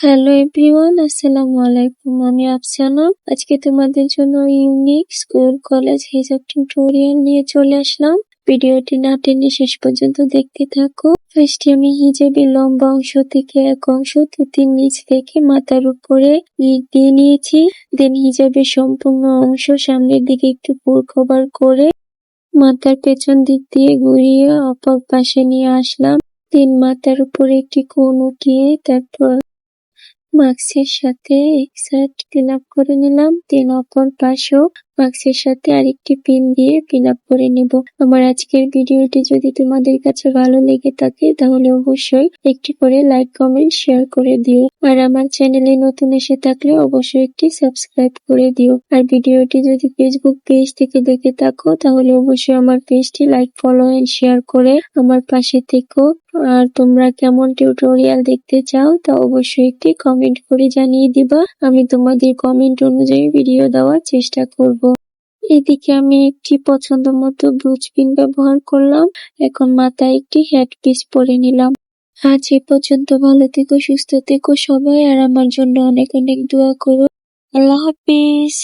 Hello everyone, আসসালামু আলাইকুম। আমি আফসানা। আজকে তোমাদের জন্য ইউনিক স্কুল কলেজ হিজাব টিউটোরিয়াল নিয়ে চলে আসলাম। ভিডিওটি না টেনে শেষ পর্যন্ত দেখতে থাকো। ফার্স্টে আমি হিজাবের লম্বা অংশ থেকে এক অংশ তুতির নিচ থেকে মাথার উপরে দিয়ে নিয়েছি। দেন হিজাবের সম্পূর্ণ অংশ সামনের দিকে একটু পুর কভার করে মাথার পেছন দিক দিয়ে ঘুরিয়ে অপর পাশে নিয়ে আসলাম। দেন মাথার উপরে একটি কোণ উঠিয়ে তারপর মাস্কের সাথে এক সাইড ফিল আপ করে নিলাম। দেন অপর পাশেও মাস্কের সাথে আরেকটি পিন দিয়ে ফিল আপ করে নেব। আমার আজকের ভিডিওটি যদি তোমাদের কাছে ভালো লেগে থাকে তাহলে অবশ্যই একটি করে লাইক, কমেন্ট, শেয়ার করে দিও। আর আমার চ্যানেলে নতুন এসে থাকলে অবশ্যই একটি সাবস্ক্রাইব করে দিও। আর ভিডিওটি যদি ফেসবুক পেজ থেকে দেখে থাকো তাহলে অবশ্যই আমার পেজটি লাইক, ফলো এন্ড শেয়ার করে আমার পাশে থেকো। আর তোমরা কেমন টিউটোরিয়াল দেখতে চাও তা অবশ্যই একটি কমেন্ট করে জানিয়ে দিবা। আমি তোমাদের কমেন্ট অনুযায়ী ভিডিও দেওয়ার চেষ্টা করব। এদিকে আমি একটি পছন্দ মতো ব্রুচ পিন ব্যবহার করলাম। এখন মাথায় একটি হেড পিস পরে নিলাম। আজ এ পর্যন্ত। ভালো থেকো, সুস্থ থেকো সবাই, আর আমার জন্য অনেক অনেক দোয়া করো। আল্লাহ হাফিজ।